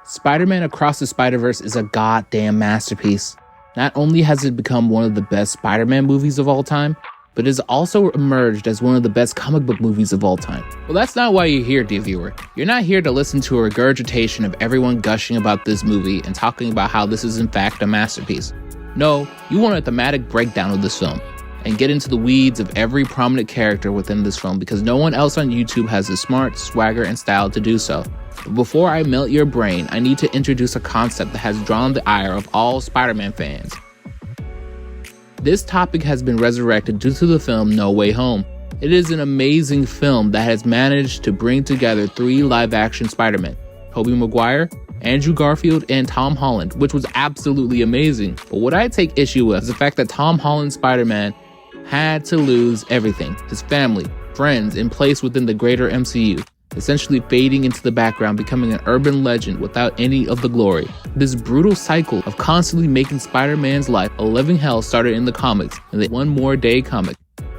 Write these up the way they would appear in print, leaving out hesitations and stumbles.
Spider-Man Across the Spider-Verse is a goddamn masterpiece. Not only has it become one of the best Spider-Man movies of all time, but it has also emerged as one of the best comic book movies of all time. Well, that's not why you're here, dear viewer. You're not here to listen to a regurgitation of everyone gushing about this movie and talking about how this is in fact a masterpiece. No, you want a thematic breakdown of this film and get into the weeds of every prominent character within this film because no one else on YouTube has the smart, swagger, and style to do so. But before I melt your brain, I need to introduce a concept that has drawn the ire of all Spider-Man fans. This topic has been resurrected due to the film No Way Home. It is an amazing film that has managed to bring together 3 live-action Spider-Men: Tobey Maguire, Andrew Garfield, and Tom Holland, which was absolutely amazing. But what I take issue with is the fact that Tom Holland's Spider-Man had to lose everything: his family, friends, and place within the greater MCU, essentially fading into the background, becoming an urban legend without any of the glory. This brutal cycle of constantly making Spider-Man's life a living hell started in the comics, in the One More Day comic.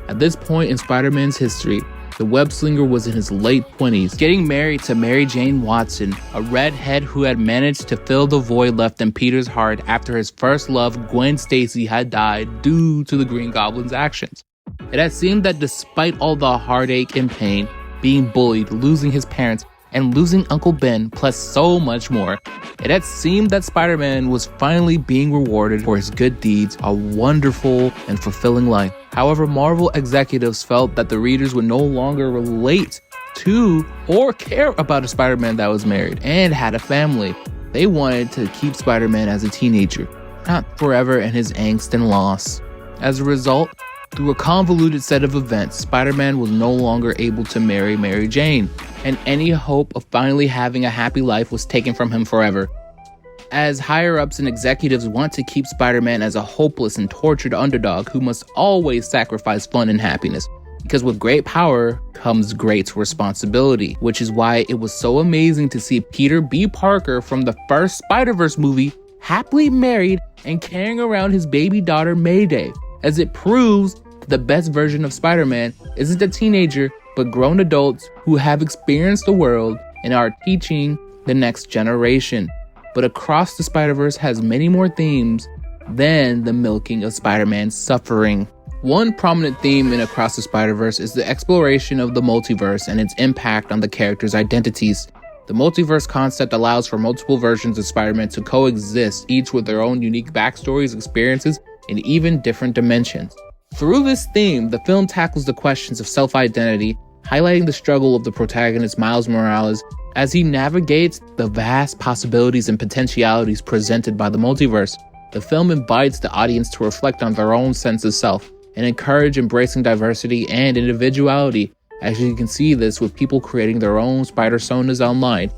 At this point in Spider-Man's history, the web-slinger was in his late 20s, getting married to Mary Jane Watson, a redhead who had managed to fill the void left in Peter's heart after his first love, Gwen Stacy, had died due to the Green Goblin's actions. It had seemed that despite all the heartache and pain, being bullied, losing his parents, and losing Uncle Ben, plus so much more, it had seemed that Spider-Man was finally being rewarded for his good deeds, a wonderful and fulfilling life. However, Marvel executives felt that the readers would no longer relate to or care about a Spider-Man that was married and had a family. They wanted to keep Spider-Man as a teenager, not forever in his angst and loss. As a result, through a convoluted set of events, Spider-Man was no longer able to marry Mary Jane, and any hope of finally having a happy life was taken from him forever. As higher-ups and executives want to keep Spider-Man as a hopeless and tortured underdog who must always sacrifice fun and happiness, because with great power comes great responsibility, which is why it was so amazing to see Peter B. Parker from the first Spider-Verse movie happily married and carrying around his baby daughter Mayday, as it proves that the best version of Spider-Man isn't a teenager, but grown adults who have experienced the world and are teaching the next generation. But Across the Spider-Verse has many more themes than the milking of Spider-Man's suffering. One prominent theme in Across the Spider-Verse is the exploration of the multiverse and its impact on the characters' identities. The multiverse concept allows for multiple versions of Spider-Man to coexist, each with their own unique backstories, experiences, and even different dimensions. Through this theme, the film tackles the questions of self-identity, highlighting the struggle of the protagonist Miles Morales as he navigates the vast possibilities and potentialities presented by the multiverse. The film invites the audience to reflect on their own sense of self and encourage embracing diversity and individuality, as you can see this with people creating their own Spider-Sonas online.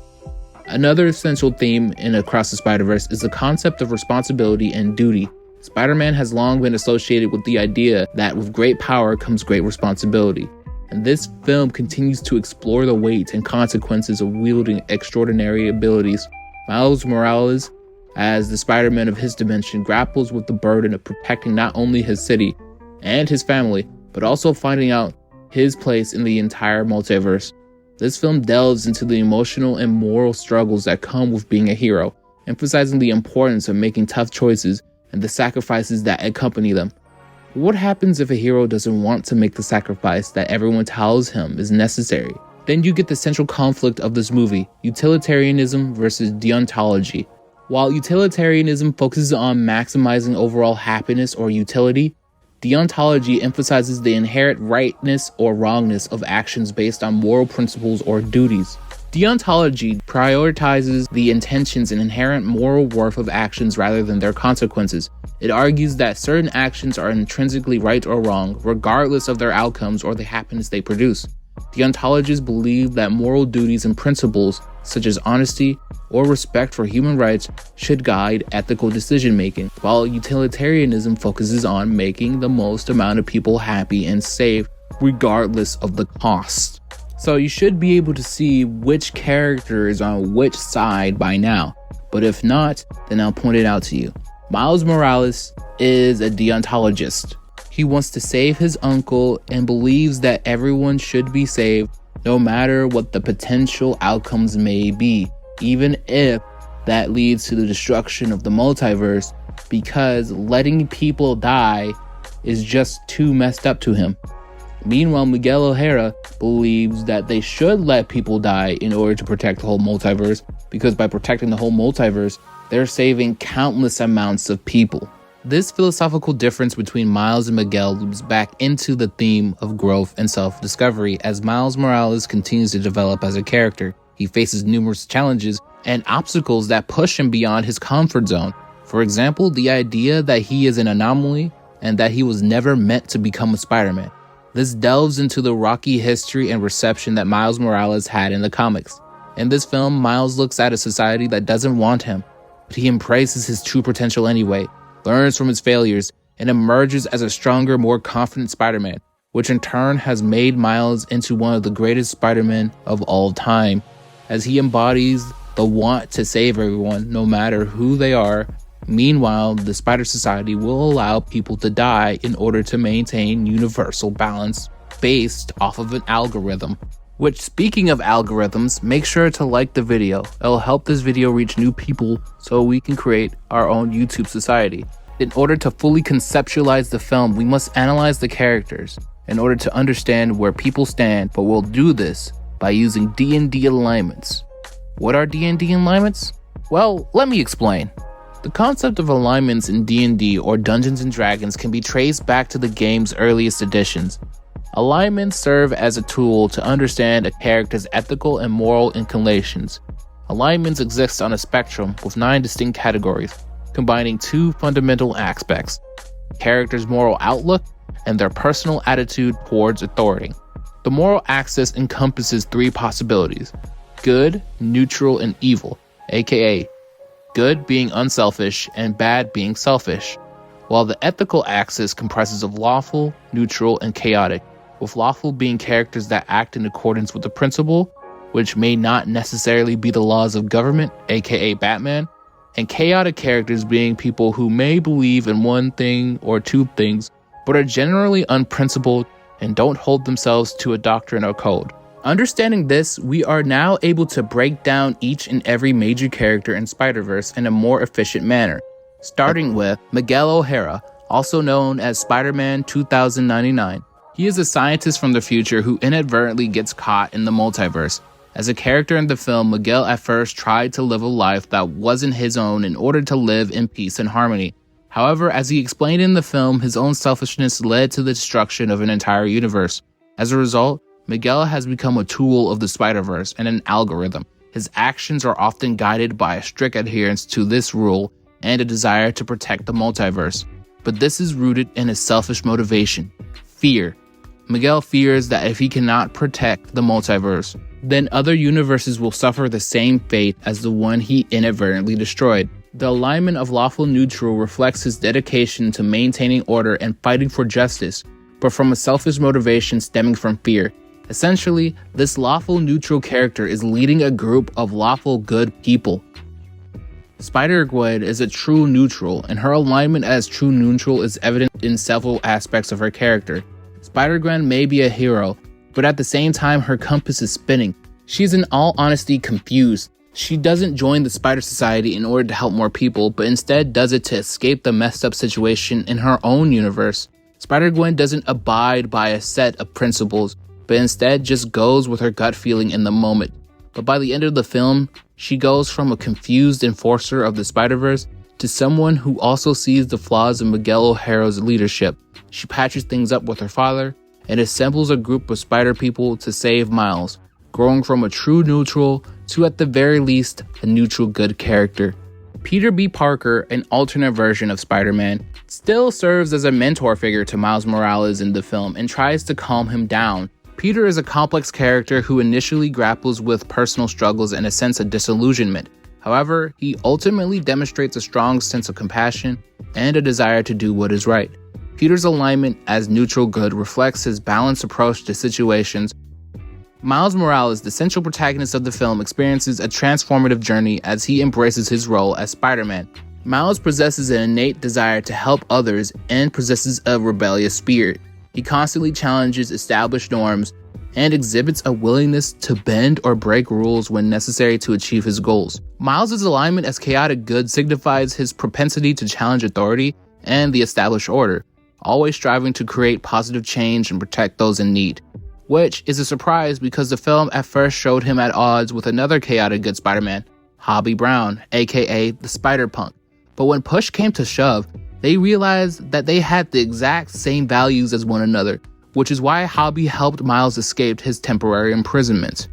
Another essential theme in Across the Spider-Verse is the concept of responsibility and duty. Spider-Man has long been associated with the idea that with great power comes great responsibility, and this film continues to explore the weight and consequences of wielding extraordinary abilities. Miles Morales, as the Spider-Man of his dimension, grapples with the burden of protecting not only his city and his family, but also finding out his place in the entire multiverse. This film delves into the emotional and moral struggles that come with being a hero, emphasizing the importance of making tough choices and the sacrifices that accompany them. What happens if a hero doesn't want to make the sacrifice that everyone tells him is necessary? Then you get the central conflict of this movie, utilitarianism versus deontology. While utilitarianism focuses on maximizing overall happiness or utility, deontology emphasizes the inherent rightness or wrongness of actions based on moral principles or duties. Deontology prioritizes the intentions and inherent moral worth of actions rather than their consequences. It argues that certain actions are intrinsically right or wrong, regardless of their outcomes or the happiness they produce. Deontologists believe that moral duties and principles, such as honesty or respect for human rights, should guide ethical decision-making, while utilitarianism focuses on making the most amount of people happy and safe, regardless of the cost. So you should be able to see which character is on which side by now, but if not, then I'll point it out to you. Miles Morales is a deontologist. He wants to save his uncle and believes that everyone should be saved no matter what the potential outcomes may be, even if that leads to the destruction of the multiverse because letting people die is just too messed up to him. Meanwhile, Miguel O'Hara believes that they should let people die in order to protect the whole multiverse, because by protecting the whole multiverse, they're saving countless amounts of people. This philosophical difference between Miles and Miguel loops back into the theme of growth and self-discovery as Miles Morales continues to develop as a character. He faces numerous challenges and obstacles that push him beyond his comfort zone. For example, the idea that he is an anomaly and that he was never meant to become a Spider-Man. This delves into the rocky history and reception that Miles Morales had in the comics. In this film, Miles looks at a society that doesn't want him, but he embraces his true potential anyway, learns from his failures, and emerges as a stronger, more confident Spider-Man, which in turn has made Miles into one of the greatest Spider-Men of all time, as he embodies the want to save everyone, no matter who they are. Meanwhile, the Spider Society will allow people to die in order to maintain universal balance based off of an algorithm. Which, speaking of algorithms, make sure to like the video. It'll help this video reach new people so we can create our own YouTube society. In order to fully conceptualize the film, we must analyze the characters in order to understand where people stand, but we'll do this by using D&D alignments. What are D&D alignments? Well, let me explain. The concept of alignments in D&D or Dungeons & Dragons can be traced back to the game's earliest editions. Alignments serve as a tool to understand a character's ethical and moral inclinations. Alignments exist on a spectrum with 9 distinct categories, combining 2 fundamental aspects: character's moral outlook and their personal attitude towards authority. The moral axis encompasses 3 possibilities: good, neutral, and evil, aka good being unselfish and bad being selfish, while the ethical axis comprises of lawful, neutral, and chaotic, with lawful being characters that act in accordance with the principle, which may not necessarily be the laws of government, aka Batman, and chaotic characters being people who may believe in one thing or 2 things, but are generally unprincipled and don't hold themselves to a doctrine or code. Understanding this, we are now able to break down each and every major character in Spider-Verse in a more efficient manner, starting with Miguel O'Hara, also known as Spider-Man 2099. He is a scientist from the future who inadvertently gets caught in the multiverse. As a character in the film, Miguel at first tried to live a life that wasn't his own in order to live in peace and harmony. However, as he explained in the film, his own selfishness led to the destruction of an entire universe. As a result, Miguel has become a tool of the Spider-Verse and an algorithm. His actions are often guided by a strict adherence to this rule and a desire to protect the multiverse. But this is rooted in a selfish motivation: fear. Miguel fears that if he cannot protect the multiverse, then other universes will suffer the same fate as the one he inadvertently destroyed. The alignment of lawful neutral reflects his dedication to maintaining order and fighting for justice, but from a selfish motivation stemming from fear. Essentially, this lawful neutral character is leading a group of lawful good people. Spider-Gwen is a true neutral, and her alignment as true neutral is evident in several aspects of her character. Spider-Gwen may be a hero, but at the same time her compass is spinning. She's in all honesty confused. She doesn't join the Spider Society in order to help more people, but instead does it to escape the messed up situation in her own universe. Spider-Gwen doesn't abide by a set of principles, but instead just goes with her gut feeling in the moment. But by the end of the film, she goes from a confused enforcer of the Spider-Verse to someone who also sees the flaws in Miguel O'Hara's leadership. She patches things up with her father and assembles a group of spider people to save Miles, growing from a true neutral to, at the very least, a neutral good character. Peter B. Parker, an alternate version of Spider-Man, still serves as a mentor figure to Miles Morales in the film and tries to calm him down. Peter is a complex character who initially grapples with personal struggles and a sense of disillusionment. However, he ultimately demonstrates a strong sense of compassion and a desire to do what is right. Peter's alignment as neutral good reflects his balanced approach to situations. Miles Morales, the central protagonist of the film, experiences a transformative journey as he embraces his role as Spider-Man. Miles possesses an innate desire to help others and possesses a rebellious spirit. He constantly challenges established norms and exhibits a willingness to bend or break rules when necessary to achieve his goals. Miles' alignment as chaotic good signifies his propensity to challenge authority and the established order, always striving to create positive change and protect those in need. Which is a surprise because the film at first showed him at odds with another chaotic good Spider-Man, Hobie Brown, aka the Spider-Punk. But when push came to shove, they realized that they had the exact same values as one another, which is why Hobie helped Miles escape his temporary imprisonment.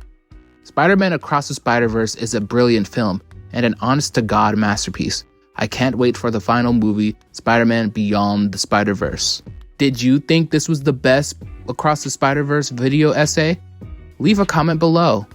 Spider-Man Across the Spider-Verse is a brilliant film and an honest-to-God masterpiece. I can't wait for the final movie, Spider-Man Beyond the Spider-Verse. Did you think this was the best Across the Spider-Verse video essay? Leave a comment below.